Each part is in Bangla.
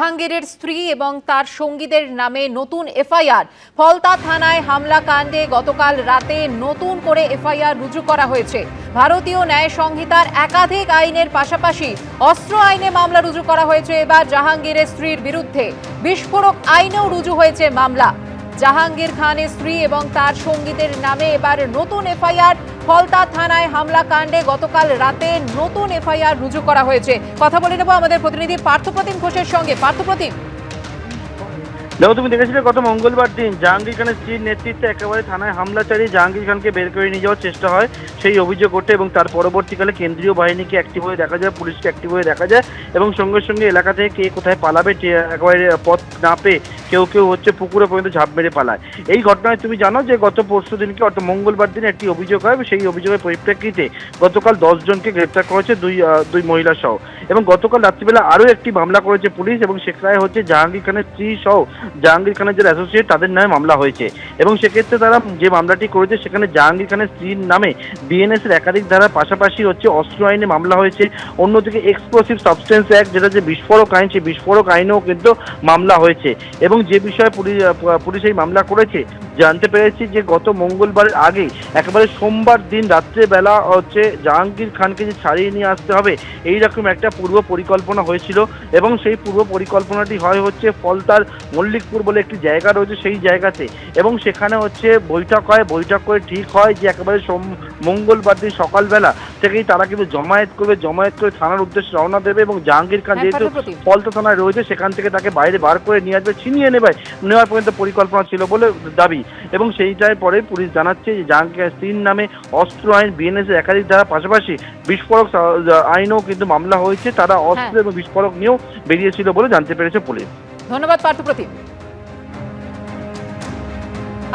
জাহাঙ্গীরের স্ত্রী এবং তার সঙ্গীদের নামে নতুন এফআইআর। ফলতা থানায় হামলা কাণ্ডে গতকাল রাতে নতুন করে এফআইআর রুজু করা হয়েছে। ভারতীয় ন্যায় সংহিতার একাধিক আইনের পাশাপাশি অস্ত্র আইনে মামলা রুজু করা হয়েছে এবার জাহাঙ্গীরের স্ত্রীর বিরুদ্ধে। বিস্ফোরক আইনেও রুজু হয়েছে মামলা। জাহাঙ্গীর খানের স্ত্রী এবং তার সঙ্গীদের নামে এবার নতুন এফআইআর। ফলতা থানায় হামলা কাণ্ডে গতকাল রাতে নতুন এফআইআর রুজু করা হয়েছে। কথা বলে নেব আমাদের প্রতিনিধি পার্থপ্রতিম ঘোষের সঙ্গে। পার্থপ্রতিম, দেখো, তুমি দেখেছিলে গত মঙ্গলবার দিন জাহাঙ্গীর খানের স্ত্রীর নেতৃত্বে একেবারে থানায় হামলা চালিয়ে জাহাঙ্গীর খানকে বের করে নিয়ে যাওয়ার চেষ্টা হয় সেই অভিযোগ ওঠে এবং তার পরবর্তীকালে কেন্দ্রীয় বাহিনীকে অ্যাক্টিভ হয়ে দেখা যায়, পুলিশকে অ্যাক্টিভ হয়ে দেখা যায় এবং সঙ্গে সঙ্গে এলাকা থেকে কে কোথায় পালাবে একেবারে পথ না পেয়ে কেউ কেউ হচ্ছে পুকুরে পর্যন্ত ঝাঁপ মেরে পালায়। এই ঘটনায় তুমি জানো যে গত পরশু দিনকে অর্থাৎ মঙ্গলবার দিন একটি অভিযোগ হয়, সেই অভিযোগের পরিপ্রেক্ষিতে গতকাল 10 জনকে গ্রেপ্তার করেছে, দুই মহিলা সহ। এবং গতকাল রাত্রিবেলা আরও একটি মামলা করেছে পুলিশ এবং সেখানে হচ্ছে জাহাঙ্গীর খানের স্ত্রী সহ জাহাঙ্গীর খানের যারা অ্যাসোসিয়েট তাদের নামে মামলা হয়েছে এবং সেক্ষেত্রে তারা যে মামলাটি করেছে সেখানে জাহাঙ্গীর খানের স্ত্রীর নামে বিএনএস এর একাধিক ধারার পাশাপাশি হচ্ছে অস্ত্র আইনে মামলা হয়েছে। অন্যদিকে এক্সপ্লোসিভ সাবস্টেন্স অ্যাক্ট, যেটা যে বিস্ফোরক আইন, সেই বিস্ফোরক আইনেও কিন্তু মামলা হয়েছে। এবং যে বিষয়ে পুলিশ এই মামলা করেছে জানতে পেরেছি যে গত মঙ্গলবারের আগে একেবারে সোমবার দিন রাত্রেবেলা হচ্ছে জাহাঙ্গীর খানকে যে ছাড়িয়ে নিয়ে আসতে হবে এইরকম একটা পূর্ব পরিকল্পনা হয়েছিল এবং সেই পূর্ব পরিকল্পনাটি হয় হচ্ছে ফলতার মল্লিকপুর বলে একটি জায়গা রয়েছে সেই জায়গাতে এবং সেখানে হচ্ছে বৈঠক হয়। বৈঠক করে ঠিক হয় যে একেবারে মঙ্গলবার দিন সকালবেলা থেকেই তারা কিন্তু জমায়েত করে থানার উদ্দেশ্যে রওনা দেবে এবং জাহাঙ্গীর খান যেহেতু ফলতা থানায় রয়েছে সেখান থেকে তাকে বাইরে বার করে নিয়ে আসবে, ছিনিয়ে নেওয়ার পর্যন্ত পরিকল্পনা ছিল বলে দাবি। এবং সেইটাই পরে পুলিশ জানাচ্ছে যে জাহাঙ্গীর স্ত্রীর নামে অস্ত্র আইন, বিএনএস এর একাধিক ধারা পাশাপাশি বিস্ফোরক আইনেও কিন্তু মামলা হয়েছে। তারা অস্ত্র এবং বিস্ফোরক নিয়েও বেরিয়েছিল বলে জানতে পেরেছে পুলিশ। ধন্যবাদ পার্থপ্রতিম।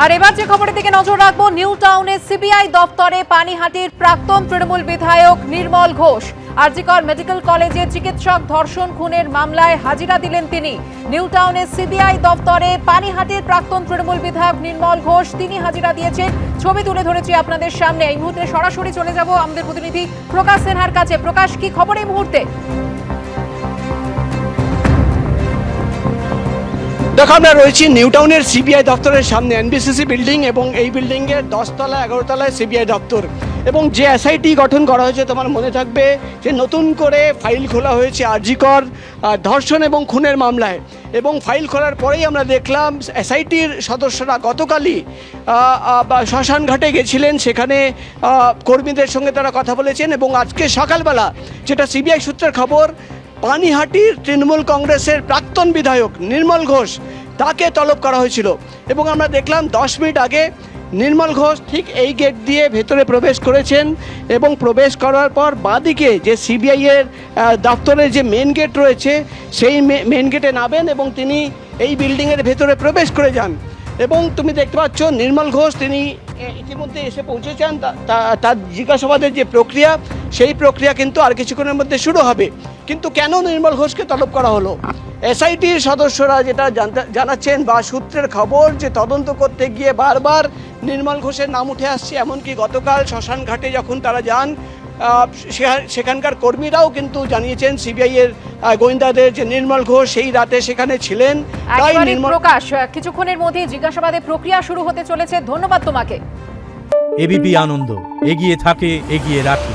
আর এবার যে খবরের দিকে নজর রাখবো, নিউ টাউনের সিবিআই দপ্তরে পানিহাটির প্রাক্তন তৃণমূল বিধায়ক নির্মল ঘোষ। আরজিকর মেডিকেল কলেজে চিকিৎসক ধর্ষণ খুনের মামলায় হাজিরা দিলেন তিনি। নিউ টাউনের সিবিআই দপ্তরে পানিহাটির প্রাক্তন তৃণমূল বিধায়ক নির্মল ঘোষ তিনি হাজিরা দিয়েছেন। ছবি তুলে ধরেছি আপনাদের সামনে। এই মুহূর্তে সরাসরি চলে যাব আমাদের প্রতিনিধি প্রকাশ সিনহার কাছে। প্রকাশ, কি খবর এই মুহূর্তে? দেখো, আমরা রয়েছি নিউ টাউনের সিবিআই দপ্তরের সামনে, এনবিসিসি বিল্ডিং এবং এই বিল্ডিংয়ের 10 তলা 11 তলায় সিবিআই দপ্তর এবং যে এসআইটি গঠন করা হয়েছে তোমার মনে থাকবে যে নতুন করে ফাইল খোলা হয়েছে আরজিকর ধর্ষণ এবং খুনের মামলায় এবং ফাইল খোলার পরেই আমরা দেখলাম এসআইটির সদস্যরা গতকালই শ্মশান ঘাটে গেছিলেন, সেখানে কর্মীদের সঙ্গে তারা কথা বলেছেন এবং আজকে সকালবেলা যেটা সিবিআই সূত্রের খবর, পানিহাটির তৃণমূল কংগ্রেসের প্রাক্তন বিধায়ক নির্মল ঘোষ তাকে তলব করা হয়েছিল এবং আমরা দেখলাম 10 মিনিট আগে নির্মল ঘোষ ঠিক এই গেট দিয়ে ভেতরে প্রবেশ করেছেন এবং প্রবেশ করার পর বাঁদিকে যে সিবিআইয়ের দপ্তরের যে মেন গেট রয়েছে সেই মেন গেটে নামেন এবং তিনি এই বিল্ডিংয়ের ভেতরে প্রবেশ করে যান এবং তুমি দেখতে পাচ্ছ নির্মল ঘোষ তিনি ইতিমধ্যে এসে পৌঁছেছেন। তার জিজ্ঞাসাবাদের যে প্রক্রিয়া সেই প্রক্রিয়া কিন্তু আর কিছুক্ষণের মধ্যে শুরু হবে। কিন্তু কেন নির্মল ঘোষকে তলব করা হলো? এসআইটির সদস্যরা যেটা জানাচ্ছেন বা সূত্রের খবর যে তদন্ত করতে গিয়ে বারবার নির্মল ঘোষের নাম উঠে আসছে, এমনকি গতকাল শ্মশান ঘাটে যখন তারা যান সেখানকার কর্মীরাও কিন্তু জানিয়েছেন সিবিআইয়ের গোয়েন্দাদের যে নির্মল ঘোষ সেই রাতে সেখানে ছিলেন। তাই প্রকাশ, কিছুক্ষণের মধ্যে জিজ্ঞাসাবাদের প্রক্রিয়া শুরু হতে চলেছে। ধন্যবাদ তোমাকে। এবিপি আনন্দ, এগিয়ে থাকে, এগিয়ে রাখে।